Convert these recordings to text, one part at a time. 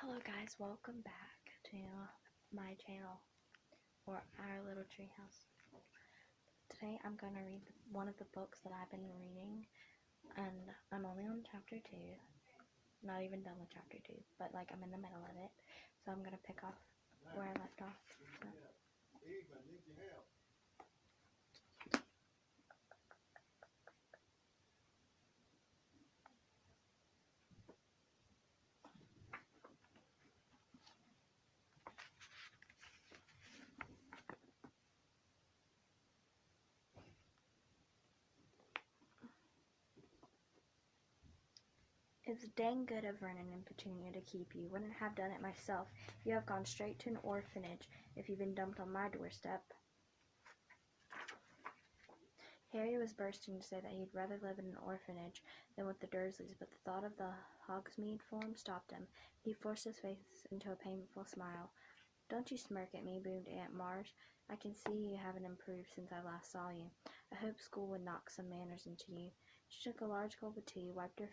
Hello guys, welcome back to my channel, or our little treehouse. Today I'm going to read one of the books that I've been reading, and I'm only on chapter 2, not even done with chapter 2, but I'm in the middle of it, so I'm going to pick off where I left off. So. It's dang good of Vernon and Petunia to keep you. Wouldn't have done it myself. You have gone straight to an orphanage if you've been dumped on my doorstep. Harry was bursting to say that he'd rather live in an orphanage than with the Dursleys, but the thought of the Hogsmeade form stopped him. He forced his face into a painful smile. "Don't you smirk at me," boomed Aunt Marge. "I can see you haven't improved since I last saw you. I hope school would knock some manners into you." She took a large gulp of tea, wiped her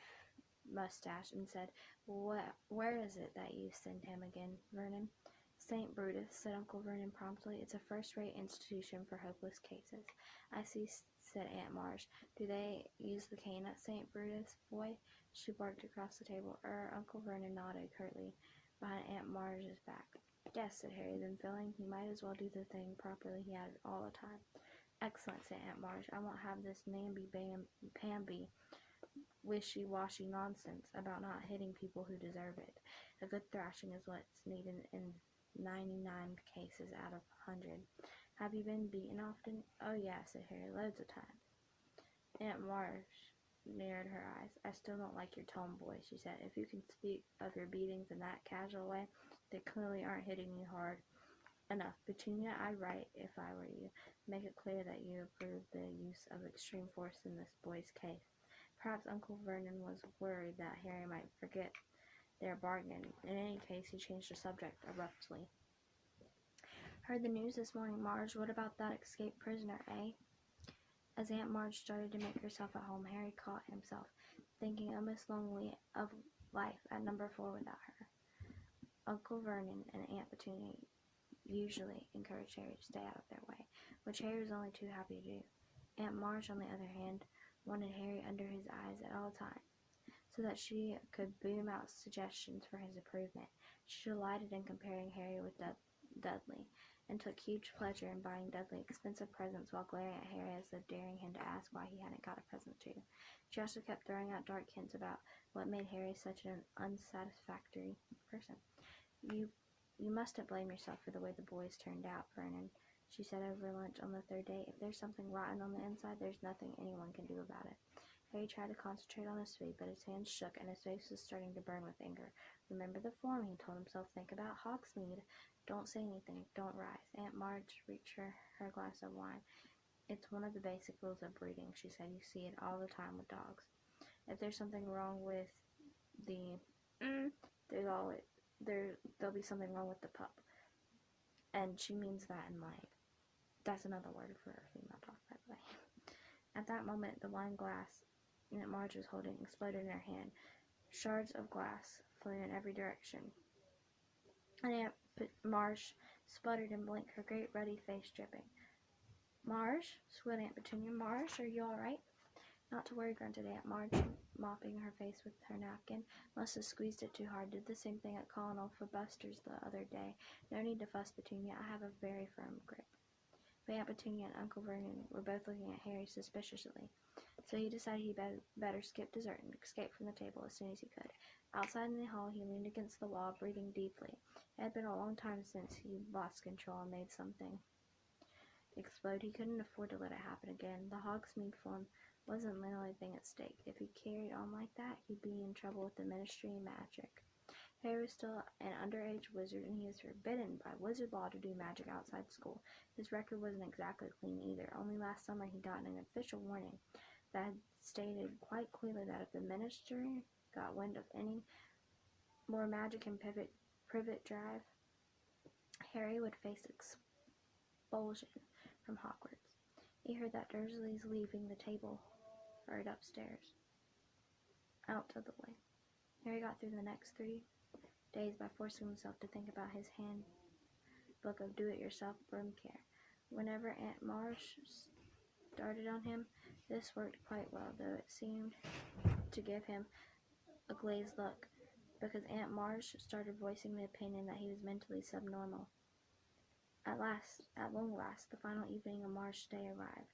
mustache, and said, "Where is it that you send him again, Vernon?" "St. Brutus," said Uncle Vernon promptly. "It's a first-rate institution for hopeless cases." "I see," said Aunt Marge. "Do they use the cane at St. Brutus, boy?" She barked across the table. Uncle Vernon nodded curtly behind Aunt Marge's back. "Yes," said Harry, then feeling he might as well do the thing properly, he added, "all the time." "Excellent," said Aunt Marge. "I won't have this namby-pamby wishy-washy nonsense about not hitting people who deserve it. A good thrashing is what's needed in 99 cases out of 100. Have you been beaten often?" "Oh, yeah," said Harry, "loads of times." Aunt Marge narrowed her eyes. "I still don't like your tone, boy," she said. "If you can speak of your beatings in that casual way, they clearly aren't hitting you hard enough. Petunia, I'd write, if I were you. Make it clear that you approve the use of extreme force in this boy's case." Perhaps Uncle Vernon was worried that Harry might forget their bargain. In any case, he changed the subject abruptly. "Heard the news this morning, Marge. What about that escaped prisoner, eh?" As Aunt Marge started to make herself at home, Harry caught himself thinking almost longingly of life at number 4 without her. Uncle Vernon and Aunt Petunia usually encouraged Harry to stay out of their way, which Harry was only too happy to do. Aunt Marge, on the other hand, wanted Harry under his eyes at all times, so that she could boom out suggestions for his improvement. She delighted in comparing Harry with Dudley, and took huge pleasure in buying Dudley expensive presents while glaring at Harry as though daring him to ask why he hadn't got a present too. She also kept throwing out dark hints about what made Harry such an unsatisfactory person. You mustn't blame yourself for the way the boys turned out, Vernon," she said over lunch on the third day. "If there's something rotten on the inside, there's nothing anyone can do about it." Harry tried to concentrate on his food, but his hands shook and his face was starting to burn with anger. "Remember the form," he told himself. "Think about Hogsmeade. Don't say anything. Don't rise." Aunt Marge reached her glass of wine. "It's one of the basic rules of breeding," she said. "You see it all the time with dogs. If there's something wrong with the there'll be something wrong with the pup." And she means that in that's another word for a female dog, by the way. At that moment, the wine glass Aunt Marge was holding exploded in her hand. Shards of glass flew in every direction, and Aunt Marge sputtered and blinked, her great ruddy face dripping. "Marge," squealed Aunt Petunia. "Marge, are you all right?" "Not to worry," grunted Aunt Marge, mopping her face with her napkin. "Must have squeezed it too hard. Did the same thing at Colonel Filibuster's the other day. No need to fuss, Petunia. I have a very firm grip." But Aunt Petunia and Uncle Vernon were both looking at Harry suspiciously, so he decided he better skip dessert and escape from the table as soon as he could. Outside in the hall, he leaned against the wall, breathing deeply. It had been a long time since he lost control and made something explode. He couldn't afford to let it happen again. The Hogsmeade form wasn't the only thing at stake. If he carried on like that, he'd be in trouble with the Ministry of Magic. Harry was still an underage wizard, and he was forbidden by wizard law to do magic outside school. His record wasn't exactly clean either. Only last summer he'd gotten an official warning that had stated quite clearly that if the Ministry got wind of any more magic in Privet Drive, Harry would face expulsion from Hogwarts. He heard that Dursley's leaving the table, hurried upstairs, out of the way. Harry got through the next 3 days by forcing himself to think about his handbook of do-it-yourself broom care. Whenever Aunt Marsh started on him, this worked quite well, though it seemed to give him a glazed look, because Aunt Marsh started voicing the opinion that he was mentally subnormal. At long last, the final evening of Marsh Day arrived.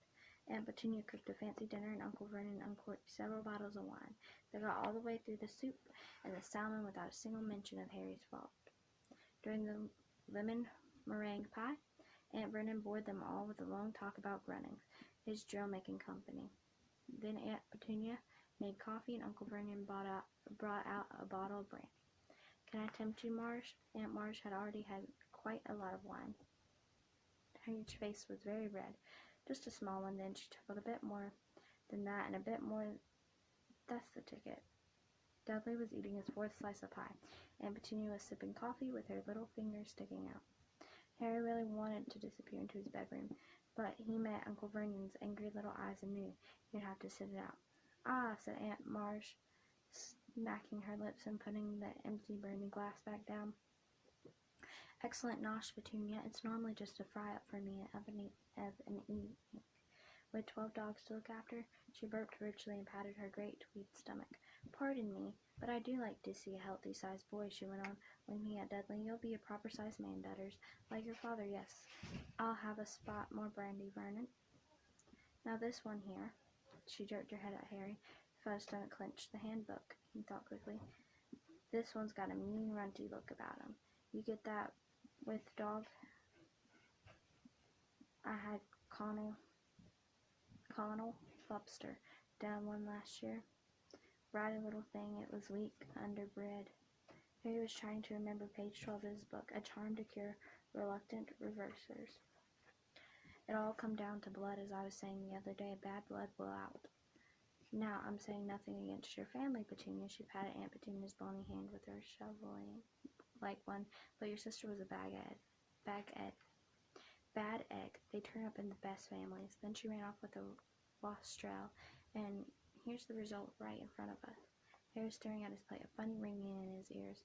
Aunt Petunia cooked a fancy dinner, and Uncle Vernon uncorked several bottles of wine. They got all the way through the soup and the salmon without a single mention of Harry's fault. During the lemon meringue pie, Aunt Vernon bored them all with a long talk about Grunnings, his drill-making company. Then Aunt Petunia made coffee, and Uncle Vernon brought out a bottle of brandy. "Can I tempt you, Marsh?" Aunt Marsh had already had quite a lot of wine. Harry's face was very red. "Just a small one, then." She chuckled. "A bit more than that, and a bit more. That's the ticket." Dudley was eating his fourth slice of pie. Aunt Petunia was sipping coffee with her little fingers sticking out. Harry really wanted to disappear into his bedroom, but he met Uncle Vernon's angry little eyes and knew he'd have to sit it out. "Ah," said Aunt Marsh, smacking her lips and putting the empty brandy glass back down. "Excellent nosh, Petunia. It's normally just a fry-up for me of an evening. With 12 dogs to look after." She burped richly and patted her great tweed stomach. "Pardon me, but I do like to see a healthy-sized boy," she went on, winking at Dudley. "You'll be a proper-sized man, Dudders, like your father. Yes, I'll have a spot more brandy, Vernon. Now this one here." She jerked her head at Harry, who felt his stomach clench. "The handbook," he thought quickly. "This one's got a mean, runty look about him. You get that with dog? I had Connell Lobster down one last year. Bratty little thing, it was weak, underbred." Harry was trying to remember page 12 of his book, "A Charm to Cure Reluctant Reversers." "It all come down to blood, as I was saying the other day. Bad blood will out. Now, I'm saying nothing against your family, Petunia." She patted Aunt Petunia's bony hand with her shoveling-like one. "But your sister was a bad egg. They turn up in the best families." Then she ran off with a wastrel, and here's the result right in front of us. Harry was staring at his plate, a funny ringing in his ears.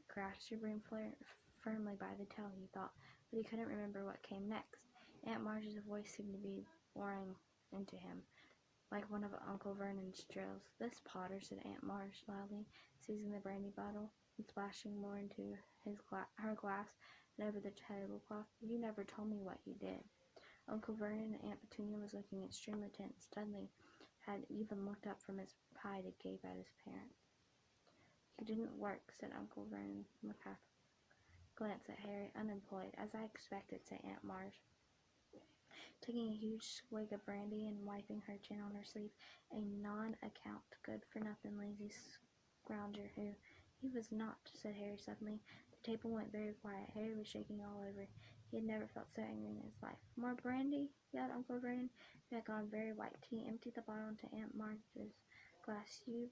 "Grasp your broom firmly by the tail," he thought, but he couldn't remember what came next. Aunt Marsh's voice seemed to be boring into him, like one of Uncle Vernon's drills. "This Potter," said Aunt Marsh loudly, seizing the brandy bottle and splashing more into her glass and over the tablecloth. "You never told me what you did." Uncle Vernon and Aunt Petunia was looking extremely tense. Dudley had even looked up from his pie to gape at his parent. "You didn't work," said Uncle Vernon with half a glance at Harry. "Unemployed, as I expected," said Aunt Marsh, taking a huge swig of brandy and wiping her chin on her sleeve. "A non-account, good-for-nothing, lazy scrounger who—" "He was not," said Harry suddenly. The table went very quiet. Harry was shaking all over. He had never felt so angry in his life. "More brandy?" yelled Uncle Vernon, who had gone very white. He emptied the bottle into Aunt Marsh's glass. "You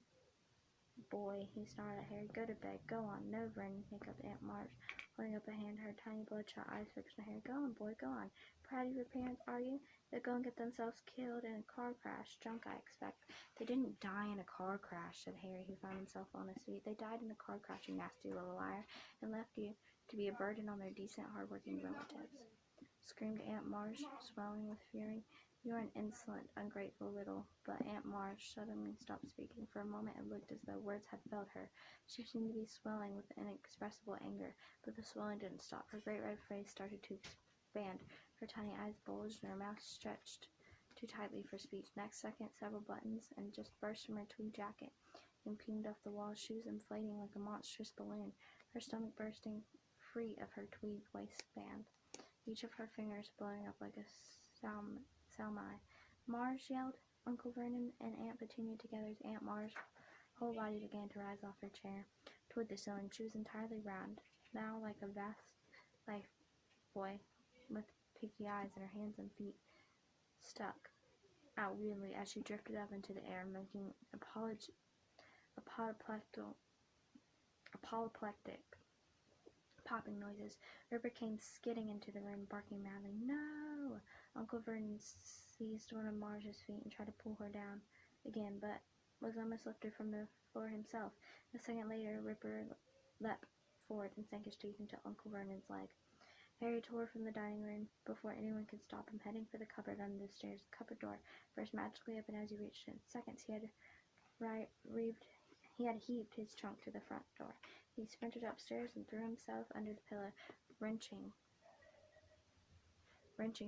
boy," he snarled at Harry. "Go to bed. Go on." "No, Vernon," hiccuped Aunt Marsh, holding up a hand, her tiny bloodshot eyes fixed on Harry. "Go on, boy, go on. Proud of your parents, are you? They'll go and get themselves killed in a car crash. Junk, I expect." "They didn't die in a car crash," said Harry, who found himself on his feet. "They died in a car crash, you nasty little liar, and left you to be a burden on their decent, hard-working relatives," screamed Aunt Marsh, swelling with fury. "You are an insolent, ungrateful little—" But Aunt Marsh suddenly stopped speaking. For a moment it looked as though words had failed her. She seemed to be swelling with inexpressible anger, but the swelling didn't stop. Her great red face started to expand. Her tiny eyes bulged, and her mouth stretched too tightly for speech. Next second, several buttons and just burst from her tweed jacket, impinged off the wall, shoes inflating like a monstrous balloon, her stomach bursting free of her tweed waistband, each of her fingers blowing up like a salmi. "Marsh!" yelled Uncle Vernon and Aunt Petunia together as Aunt Marsh's whole body began to rise off her chair toward the ceiling. She was entirely round, now like a vast life boy, with piggy eyes, and her hands and feet stuck out weirdly as she drifted up into the air, making apoplectic popping noises. Ripper came skidding into the room, barking madly. "No!" Uncle Vernon seized one of Marsh's feet and tried to pull her down again, but was almost lifted from the floor himself. A second later, Ripper leapt forward and sank his teeth into Uncle Vernon's leg. Harry tore from the dining room before anyone could stop him, heading for the cupboard under the stairs. The cupboard door burst magically open as he reached it. In seconds, he had heaved his trunk to the front door. He sprinted upstairs and threw himself under the pillow, wrenching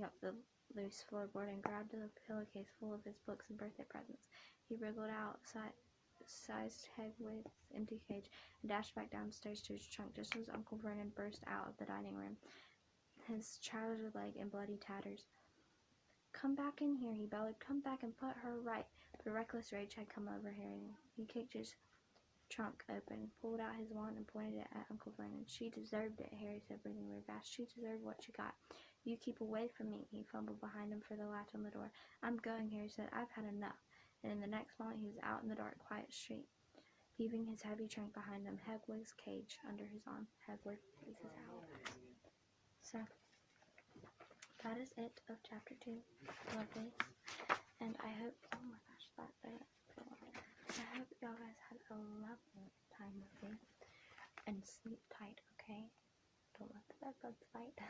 up the loose floorboard, and grabbed a pillowcase full of his books and birthday presents. He wriggled out, sized Hedwig's empty cage, and dashed back downstairs to his trunk just as Uncle Vernon burst out of the dining room, his trouser leg in bloody tatters. "Come back in here," he bellowed. "Come back and put her right." But reckless rage had come over Harry. He kicked his trunk open, pulled out his wand, and pointed it at Uncle Vernon. "She deserved it," Harry said, breathing very fast. "She deserved what she got. You keep away from me." He fumbled behind him for the latch on the door. "I'm going," Harry said. "I've had enough." And in the next moment he was out in the dark, quiet street, heaving his heavy trunk behind him, Hedwig's cage under his arm. Hedwig is his owl. So, that is it of chapter 2. Lovelies. And I hope, oh my gosh, I hope y'all guys had a lovely time with me. And sleep tight, okay? Don't let the bed bugs bite.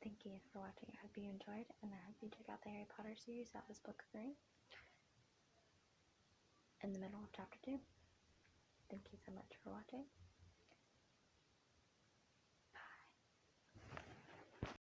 Thank you for watching. I hope you enjoyed, and I hope you check out the Harry Potter series. That was book 3. In the middle of chapter 2. Thank you so much for watching.